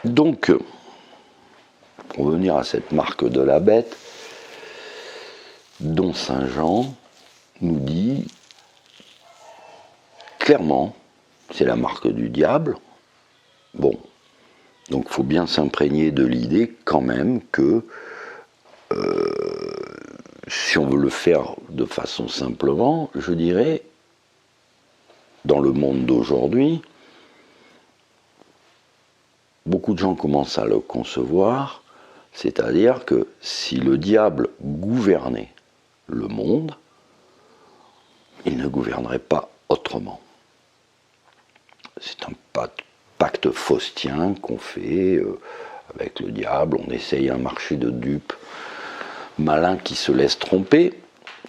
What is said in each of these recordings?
Donc, pour revenir à cette marque de la bête, dont Saint Jean nous dit clairement, c'est la marque du diable. Bon, donc il faut bien s'imprégner de l'idée quand même que si on veut le faire de façon simplement, je dirais, dans le monde d'aujourd'hui, beaucoup de gens commencent à le concevoir, c'est-à-dire que si le diable gouvernait le monde, il ne gouvernerait pas autrement. C'est un pacte faustien qu'on fait avec le diable, on essaye un marché de dupes malin qui se laisse tromper.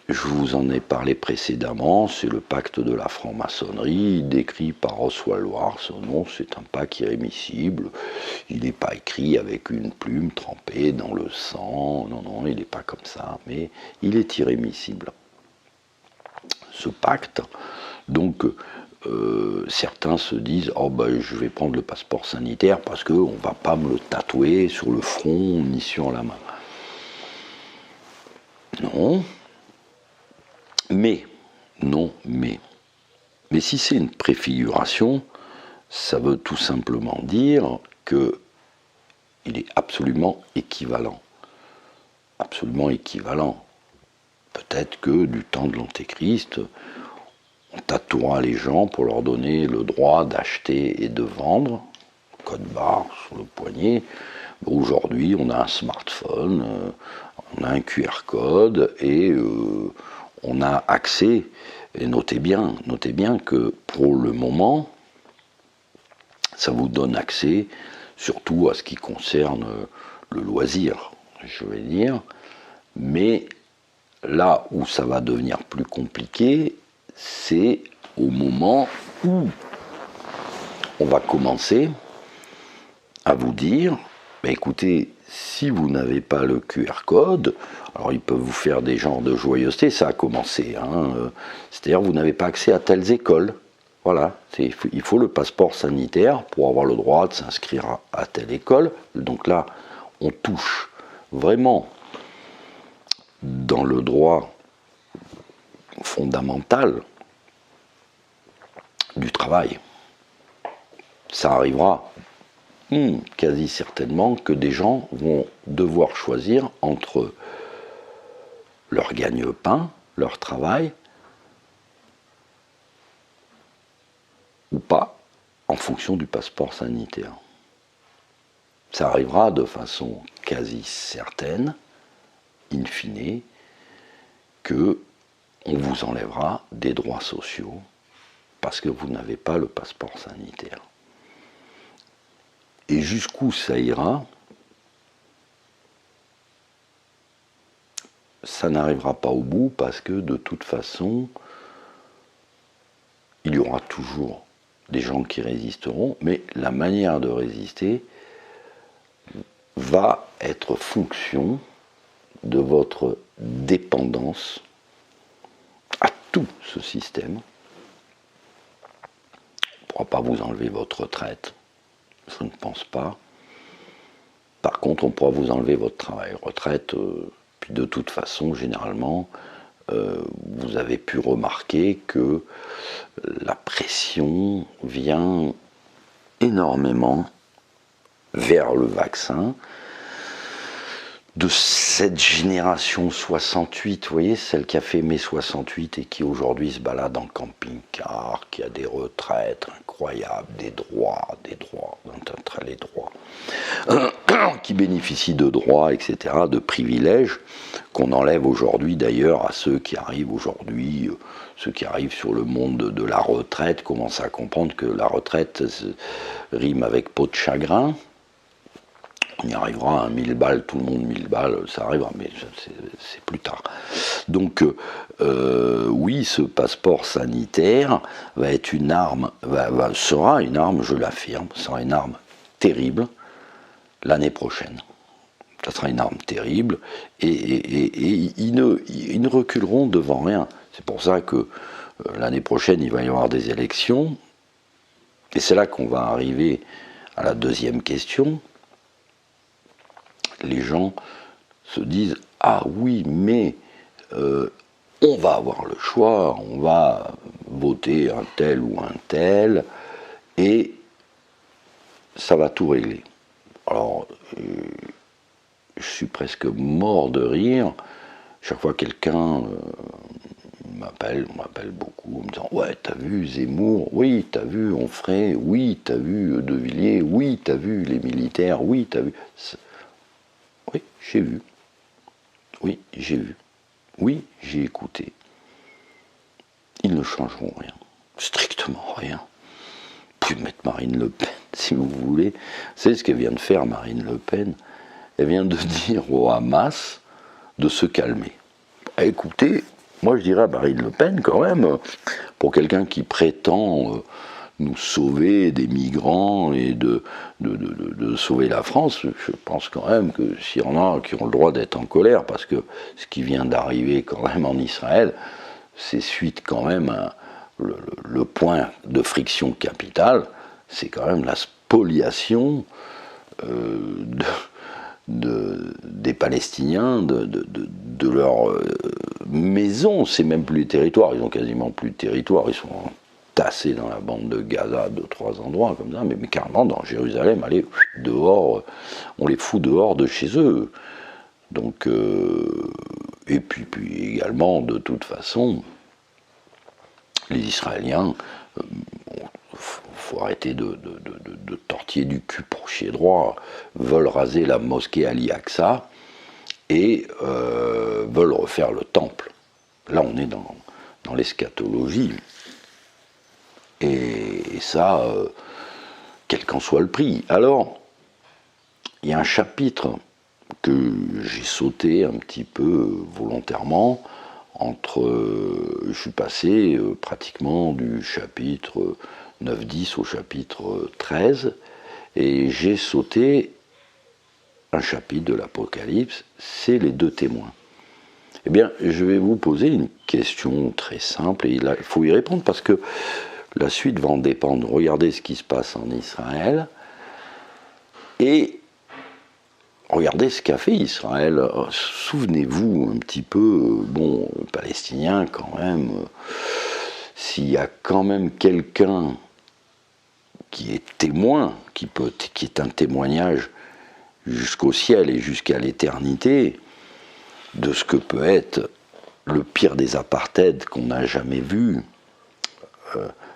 Je vous en ai parlé précédemment, c'est le pacte de la franc-maçonnerie, décrit par Oswald Wars. Non, c'est un pacte irrémissible. Il n'est pas écrit avec une plume trempée dans le sang. Non, il n'est pas comme ça, mais il est irrémissible. Ce pacte, donc, certains se disent « Oh ben, je vais prendre le passeport sanitaire parce qu'on ne va pas me le tatouer sur le front ni sur la main. » Non. Mais si c'est une préfiguration, ça veut tout simplement dire qu'il est absolument équivalent. Absolument équivalent. Peut-être que du temps de l'Antéchrist, on tatouera les gens pour leur donner le droit d'acheter et de vendre, code barre sur le poignet. Aujourd'hui, on a un smartphone, on a un QR code et on a accès, et notez bien que pour le moment, ça vous donne accès surtout à ce qui concerne le loisir, je vais dire, mais là où ça va devenir plus compliqué, c'est au moment où on va commencer à vous dire, bah écoutez, si vous n'avez pas le QR code, alors ils peuvent vous faire des genres de joyeuseté, ça a commencé, c'est-à-dire vous n'avez pas accès à telles écoles. Voilà, il faut le passeport sanitaire pour avoir le droit de s'inscrire à telle école. Donc là, on touche vraiment dans le droit fondamental du travail. Ça arrivera quasi certainement que des gens vont devoir choisir entre leur gagne-pain, leur travail, ou pas, en fonction du passeport sanitaire. Ça arrivera de façon quasi certaine, in fine, que on vous enlèvera des droits sociaux parce que vous n'avez pas le passeport sanitaire. Et jusqu'où ça ira, ça n'arrivera pas au bout parce que de toute façon, il y aura toujours des gens qui résisteront, mais la manière de résister va être fonction de votre dépendance à tout ce système. On ne pourra pas vous enlever votre retraite, je ne pense pas. Par contre, on pourra vous enlever votre travail. Retraite, puis de toute façon, généralement, vous avez pu remarquer que la pression vient énormément vers le vaccin de cette génération 68, vous voyez, celle qui a fait mai 68 et qui aujourd'hui se balade en camping-car, qui a des retraites incroyables, des droits, les droits, qui bénéficient de droits, etc., de privilèges, qu'on enlève aujourd'hui d'ailleurs à ceux qui arrivent aujourd'hui, ceux qui arrivent sur le monde de la retraite, commencent à comprendre que la retraite rime avec peau de chagrin. On y arrivera à 1000 balles, tout le monde 1000 balles, ça arrivera, mais c'est plus tard. Donc, oui, ce passeport sanitaire va être une arme, sera une arme, je l'affirme, sera une arme terrible l'année prochaine. Ça sera une arme terrible, et ils ne reculeront devant rien. C'est pour ça que l'année prochaine, il va y avoir des élections, et c'est là qu'on va arriver à la deuxième question, les gens se disent « Ah oui, mais on va avoir le choix, on va voter un tel ou un tel, et ça va tout régler. » Alors, je suis presque mort de rire. Chaque fois quelqu'un m'appelle beaucoup en me disant « Ouais, t'as vu Zemmour? Oui, t'as vu Onfray? Oui, t'as vu De Villiers? Oui, t'as vu les militaires? Oui, t'as vu... » Oui, j'ai vu. Oui, j'ai vu. Oui, j'ai écouté. Ils ne changeront rien. Strictement rien. Vous pouvez mettre Marine Le Pen, si vous voulez. C'est ce qu'elle vient de faire, Marine Le Pen. Elle vient de dire au Hamas de se calmer. Écoutez, moi je dirais à Marine Le Pen, quand même, pour quelqu'un qui prétend nous sauver des migrants et de sauver la France, je pense quand même que s'il y en a qui ont le droit d'être en colère, parce que ce qui vient d'arriver quand même en Israël, c'est suite quand même à le point de friction capitale, c'est quand même la spoliation des Palestiniens, de leur maison. C'est même plus les territoires, ils ont quasiment plus de territoire, ils sont tassés dans la bande de Gaza, 2-3 endroits comme ça, mais carrément dans Jérusalem, allez, dehors, on les fout dehors de chez eux. Donc, et puis également, de toute façon, les Israéliens, faut arrêter de tortiller du cul pour chier droit, veulent raser la mosquée Al-Aqsa et veulent refaire le temple. Là, on est dans l'eschatologie. Et ça, quel qu'en soit le prix. Alors, il y a un chapitre que j'ai sauté un petit peu volontairement, je suis passé pratiquement du chapitre 9-10 au chapitre 13, et j'ai sauté un chapitre de l'Apocalypse, c'est les deux témoins. Eh bien, je vais vous poser une question très simple, et il faut y répondre parce que la suite va en dépendre. Regardez ce qui se passe en Israël, et regardez ce qu'a fait Israël. Souvenez-vous un petit peu, bon, Palestiniens quand même, s'il y a quand même quelqu'un qui est témoin, qui est un témoignage jusqu'au ciel et jusqu'à l'éternité de ce que peut être le pire des apartheids qu'on n'a jamais vu,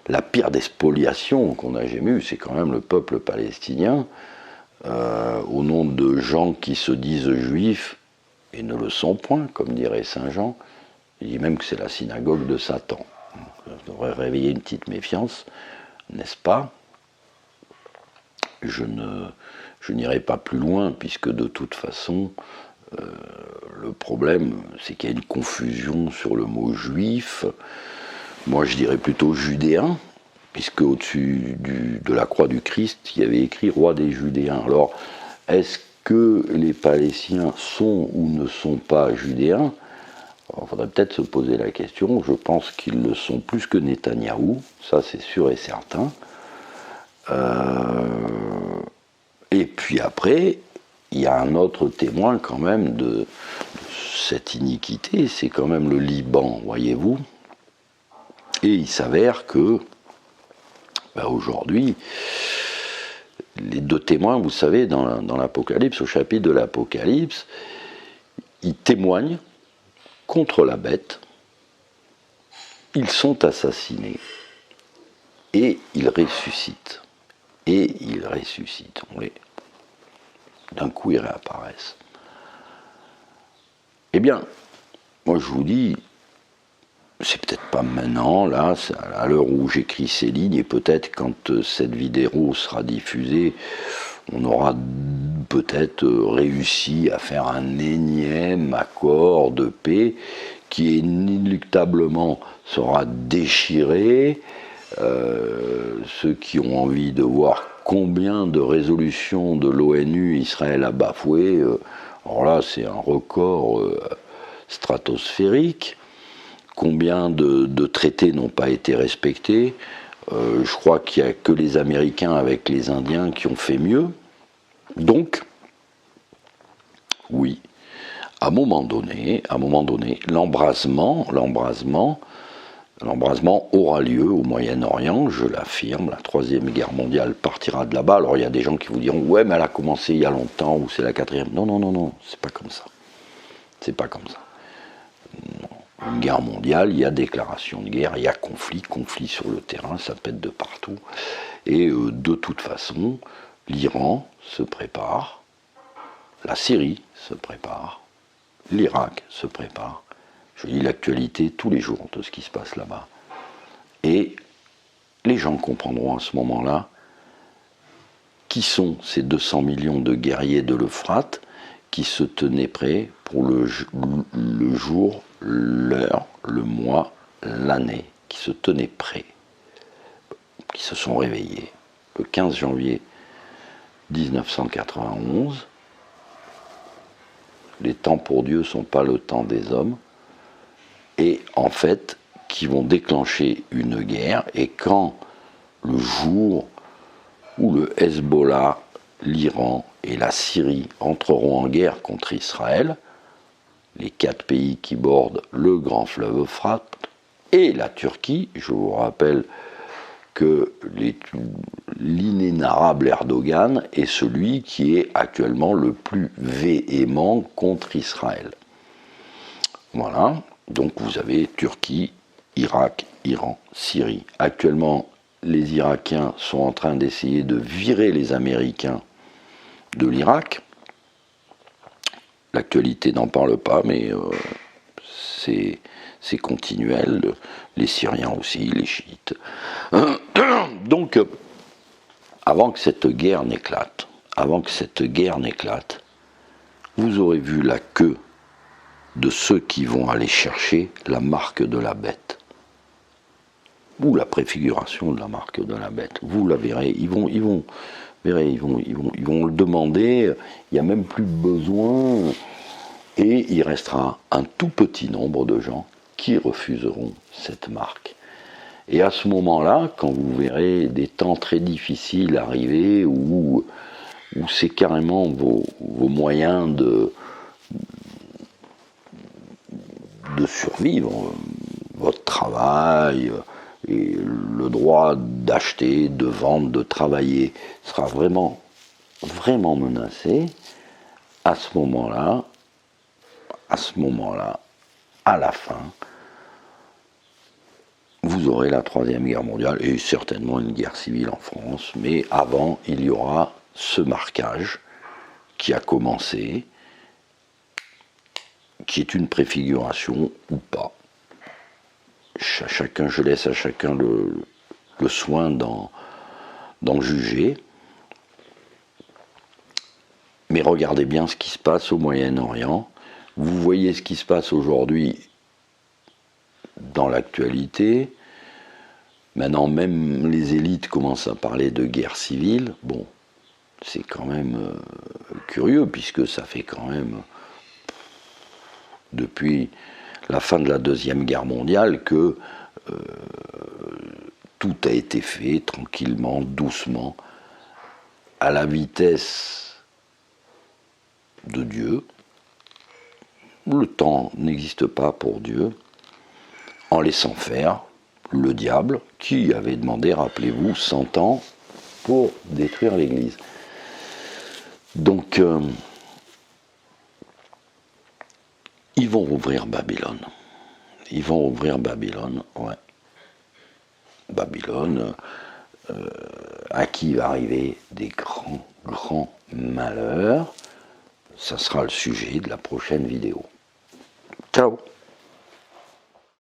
la pire des spoliations qu'on n'a jamais vu, c'est quand même le peuple palestinien, au nom de gens qui se disent juifs et ne le sont point, comme dirait Saint Jean. Il dit même que c'est la synagogue de Satan. Ça devrait réveiller une petite méfiance, n'est-ce pas? Je n'irai pas plus loin, puisque de toute façon, le problème, c'est qu'il y a une confusion sur le mot juif. Moi, je dirais plutôt judéen, puisque au-dessus de la croix du Christ, il y avait écrit roi des Judéens. Alors, est-ce que les Palestiniens sont ou ne sont pas judéens? Il faudrait peut-être se poser la question. Je pense qu'ils le sont plus que Netanyahou, ça c'est sûr et certain. Et puis après, il y a un autre témoin quand même de cette iniquité, c'est quand même le Liban, voyez-vous. Et il s'avère que, aujourd'hui, les deux témoins, vous savez, dans l'Apocalypse, au chapitre de l'Apocalypse, ils témoignent contre la bête, ils sont assassinés, et ils ressuscitent. Et ils ressuscitent. D'un coup, ils réapparaissent. Eh bien, moi je vous dis, c'est peut-être pas maintenant, là, à l'heure où j'écris ces lignes, et peut-être quand cette vidéo sera diffusée, on aura peut-être réussi à faire un énième accord de paix qui inéluctablement sera déchiré. Ceux qui ont envie de voir combien de résolutions de l'ONU Israël a bafoué, alors là c'est un record stratosphérique. Combien de traités n'ont pas été respectés? Je crois qu'il n'y a que les Américains avec les Indiens qui ont fait mieux. Donc, oui, à un moment donné, l'embrasement aura lieu au Moyen-Orient, je l'affirme. La Troisième Guerre mondiale partira de là-bas. Alors il y a des gens qui vous diront, ouais, mais elle a commencé il y a longtemps, ou c'est la quatrième. Non, non, non, non, c'est pas comme ça. C'est pas comme ça. Une guerre mondiale, il y a déclaration de guerre, il y a conflit sur le terrain, ça pète de partout. Et de toute façon, l'Iran se prépare, la Syrie se prépare, l'Irak se prépare. Je lis l'actualité tous les jours de ce qui se passe là-bas. Et les gens comprendront à ce moment-là qui sont ces 200 millions de guerriers de l'Euphrate qui se tenaient prêts pour le jour, l'heure, le mois, l'année, qui se tenaient prêts, qui se sont réveillés. Le 15 janvier 1991, les temps pour Dieu ne sont pas le temps des hommes, et en fait, qui vont déclencher une guerre, et quand le jour où le Hezbollah, l'Iran et la Syrie entreront en guerre contre Israël, les 4 pays qui bordent le grand fleuve Euphrate, et la Turquie, je vous rappelle que l'inénarrable Erdogan est celui qui est actuellement le plus véhément contre Israël. Voilà, donc vous avez Turquie, Irak, Iran, Syrie. Actuellement, les Irakiens sont en train d'essayer de virer les Américains de l'Irak. L'actualité n'en parle pas, mais c'est continuel. Les Syriens aussi, les chiites. Donc, avant que cette guerre n'éclate, vous aurez vu la queue de ceux qui vont aller chercher la marque de la bête, ou la préfiguration de la marque de la bête. Vous la verrez, ils vont le demander, il n'y a même plus besoin, et il restera un tout petit nombre de gens qui refuseront cette marque. Et à ce moment-là, quand vous verrez des temps très difficiles arriver, où c'est carrément vos moyens de survivre, votre travail, et le droit d'acheter, de vendre, de travailler sera vraiment, vraiment menacé, à ce moment-là, à la fin, vous aurez la Troisième Guerre mondiale et certainement une guerre civile en France, mais avant, il y aura ce marquage qui a commencé, qui est une préfiguration ou pas. Je laisse à chacun le soin d'en juger. Mais regardez bien ce qui se passe au Moyen-Orient. Vous voyez ce qui se passe aujourd'hui dans l'actualité. Maintenant, même les élites commencent à parler de guerre civile. Bon, c'est quand même curieux, puisque ça fait quand même, depuis la fin de la Deuxième Guerre mondiale, que tout a été fait tranquillement, doucement, à la vitesse de Dieu. Le temps n'existe pas pour Dieu, en laissant faire le diable qui avait demandé, rappelez-vous, 100 ans pour détruire l'Église. Donc, ils vont rouvrir Babylone. Ouais. Babylone, à qui va arriver des grands, grands malheurs. Ça sera le sujet de la prochaine vidéo. Ciao!